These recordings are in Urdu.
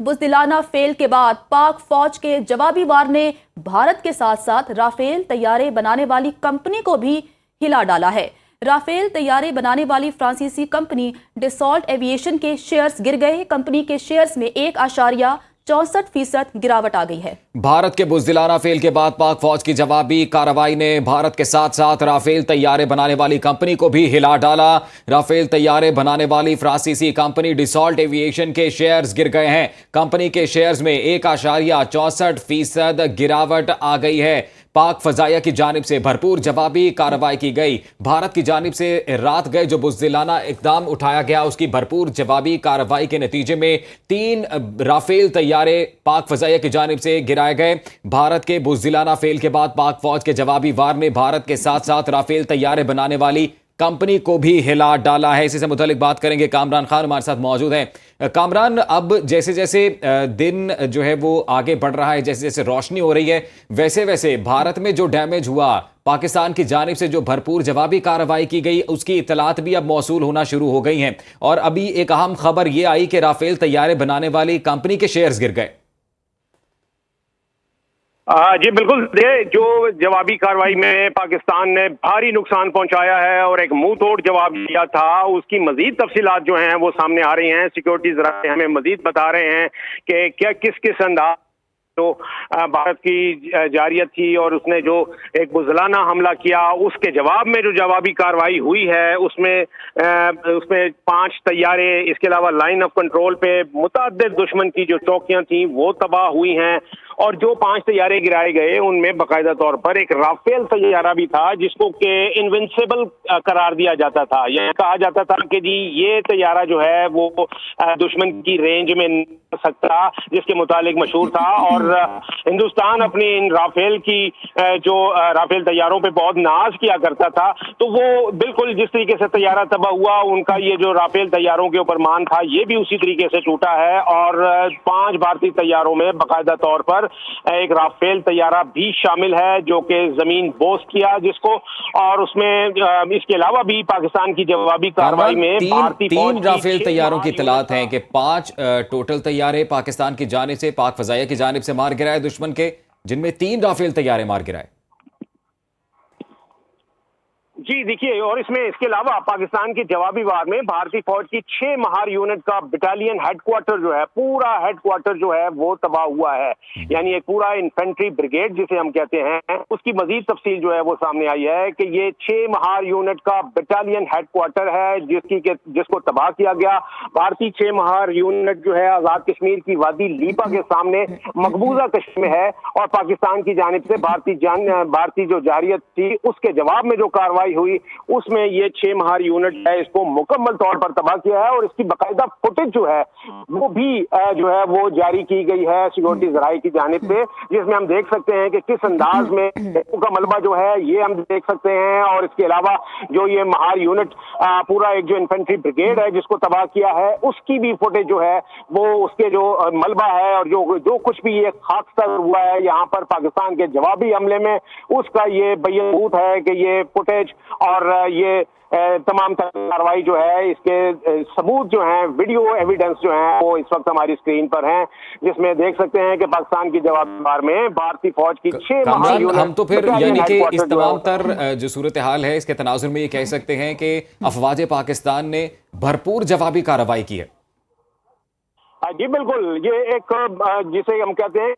بزدلانہ فیل کے بعد پاک فوج کے جوابی وار نے بھارت کے ساتھ ساتھ رافیل طیارے بنانے والی کمپنی کو بھی ہلا ڈالا ہے۔ رافیل طیارے بنانے والی فرانسیسی کمپنی ڈیسالٹ ایویشن کے شیئرز گر گئے۔ کمپنی کے شیئرز میں 1.64% گراوٹ آ گئی ہے۔ بھارت کے بزدلانہ فیل کے بعد پاک فوج کی جوابی کارروائی نے بھارت کے ساتھ ساتھ رافیل طیارے بنانے والی کمپنی کو بھی ہلا ڈالا۔ رافیل طیارے بنانے والی فرانسیسی کمپنی ڈیسالٹ ایویشن کے شیئرز گر گئے ہیں۔ کمپنی کے شیئرز میں 1.64% گراوٹ آ گئی ہے۔ پاک فضائیہ کی جانب سے بھرپور جوابی کارروائی کی گئی۔ بھارت کی جانب سے رات گئے جو بزدلانہ اقدام اٹھایا گیا اس کی بھرپور جوابی کارروائی کے نتیجے میں 3 رافیل طیارے پاک فضائیہ کی جانب سے گرائے گئے۔ بھارت کے بزدلانہ فیل کے بعد پاک فوج کے جوابی وار نے بھارت کے ساتھ ساتھ رافیل طیارے بنانے والی کمپنی کو بھی ہلا ڈالا ہے۔ اسی سے متعلق بات کریں گے، کامران خان ہمارے ساتھ موجود ہیں۔ کامران، اب جیسے جیسے دن جو ہے وہ آگے بڑھ رہا ہے، جیسے جیسے روشنی ہو رہی ہے، ویسے ویسے بھارت میں جو ڈیمیج ہوا، پاکستان کی جانب سے جو بھرپور جوابی کارروائی کی گئی اس کی اطلاعات بھی اب موصول ہونا شروع ہو گئی ہیں، اور ابھی ایک اہم خبر یہ آئی کہ رافیل طیارے بنانے والی کمپنی کے شیئرز گر گئے۔ جی بالکل، جو جوابی کارروائی میں پاکستان نے بھاری نقصان پہنچایا ہے اور ایک منہ توڑ جواب دیا تھا، اس کی مزید تفصیلات جو ہیں وہ سامنے آ رہی ہیں۔ سیکیورٹی ذرائع ہمیں مزید بتا رہے ہیں کہ کیا کس انداز جو بھارت کی جارحیت تھی اور اس نے جو ایک بزدلانہ حملہ کیا، اس کے جواب میں جو جوابی کارروائی ہوئی ہے اس میں 5 طیارے، اس کے علاوہ لائن آف کنٹرول پہ متعدد دشمن کی جو چوکیاں تھیں وہ تباہ ہوئی ہیں، اور جو 5 طیارے گرائے گئے ان میں باقاعدہ طور پر ایک رافیل طیارہ بھی تھا جس کو کہ انوینسیبل قرار دیا جاتا تھا۔ یہ کہا جاتا تھا کہ جی یہ طیارہ جو ہے وہ دشمن کی رینج میں نہیں آ سکتا، جس کے متعلق مشہور تھا، اور ہندوستان اپنی ان رافیل کی جو رافیل طیاروں پہ بہت ناز کیا کرتا تھا، تو وہ بالکل جس طریقے سے طیارہ تباہ ہوا، ان کا یہ جو رافیل طیاروں کے اوپر مان تھا یہ بھی اسی طریقے سے ٹوٹا ہے، اور 5 بھارتی طیاروں میں باقاعدہ طور پر ایک رافیل طیارہ بھی شامل ہے جو کہ زمین بوس کیا جس کو، اور اس میں اس کے علاوہ بھی پاکستان کی جوابی کارروائی میں تین رافیل طیاروں کی اطلاعات ہیں کہ 5 ٹوٹل طیارے پاکستان کی جانب سے، پاک فضائیہ کی جانب سے مار گرائے دشمن کے، جن میں 3 رافیل طیارے مار گرائے۔ جی دیکھیے، اور اس کے علاوہ پاکستان کے جوابی وار میں بھارتی فوج کی 6 مہار یونٹ کا بٹالین ہیڈ کوارٹر جو ہے، پورا ہیڈ کوارٹر جو ہے وہ تباہ ہوا ہے، یعنی ایک پورا انفینٹری بریگیڈ جسے ہم کہتے ہیں، اس کی مزید تفصیل جو ہے وہ سامنے آئی ہے کہ یہ 6 مہار یونٹ کا بٹالین ہیڈ کوارٹر ہے جس کو تباہ کیا گیا۔ بھارتی 6 مہار یونٹ جو ہے آزاد کشمیر کی وادی لیپا کے سامنے مقبوضہ کشمیر میں ہے، اور پاکستان کی جانب سے بھارتی جو جارحیت تھی اس کے جواب میں جو کارروائی ہوئی اس میں یہ 6 مہار یونٹ ہے اس کو مکمل طور پر تباہ کیا ہے، اور اس کی باقاعدہ فوٹیج جو ہے وہ بھی جو ہے وہ جاری کی گئی ہے سیکیورٹی ذرائع کی جانب سے، جس میں ہم دیکھ سکتے ہیں کہ کس انداز میں کا ملبہ جو ہے یہ ہم دیکھ سکتے ہیں، اور اس کے علاوہ جو یہ مہار یونٹ پورا ایک جو انفینٹری بریگیڈ ہے جس کو تباہ کیا ہے اس کی بھی فوٹیج جو ہے وہ اس کے جو ملبہ ہے اور جو کچھ بھی یہ خاکستر ہوا ہے یہاں پر پاکستان کے جوابی حملے میں، اس کا یہ بیان ہے کہ یہ فوٹیج اور یہ تمام کارروائی جو ہے اس کے ثبوت جو ہیں، ویڈیو ایویڈنس جو ہیں وہ اس وقت ہماری اسکرین پر ہیں، جس میں دیکھ سکتے ہیں کہ پاکستان کی جواب بار میں بھارتی فوج کی 6 مہار یونٹ۔ ہم تو پھر یعنی کہ اس تمام تر جو صورتحال ہے اس کے تناظر میں یہ کہہ سکتے ہیں کہ افواج پاکستان نے بھرپور جوابی کارروائی کی ہے۔ جی بالکل، یہ ایک جسے ہم کہتے ہیں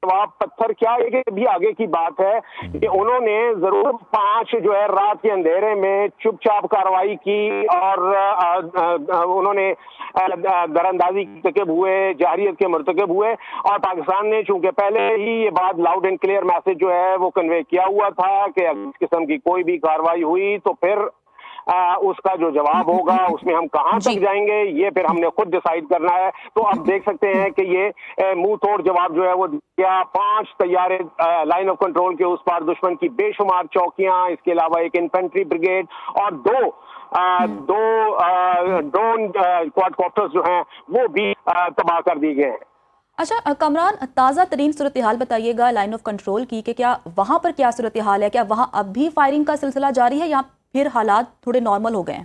جواب پتھر، کیا یہ بھی آگے کی بات ہے کہ انہوں نے ضرور 5 جو ہے رات کے اندھیرے میں چپ چاپ کارروائی کی، اور انہوں نے دراندازی مرتکب ہوئے، جارحیت کے مرتکب ہوئے، اور پاکستان نے چونکہ پہلے ہی یہ بات لاؤڈ اینڈ کلیئر میسج جو ہے وہ کنوے کیا ہوا تھا کہ اگر اس قسم کی کوئی بھی کارروائی ہوئی تو پھر اس کا جو جواب ہوگا اس میں ہم کہاں تک جائیں گے یہ پھر ہم نے خود ڈیسائیڈ کرنا ہے۔ تو اب دیکھ سکتے ہیں کہ یہ منہ توڑ جواب جو ہے وہ دیا، 5 طیارے لائن آف کنٹرول کے اس پار دشمن کی بے شمار چوکیاں، اس کے علاوہ ایک انفینٹری بریگیڈ اور دو ڈرون کواد کاپٹرز جو ہیں وہ بھی تباہ کر دی گئے ہیں۔ اچھا کامران، تازہ ترین صورتحال بتائیے گا لائن آف کنٹرول کی، کہ کیا وہاں پر کیا صورتحال ہے؟ کیا وہاں اب بھی فائرنگ کا سلسلہ جاری ہے یا پھر حالات تھوڑے نارمل ہو گئے ہیں؟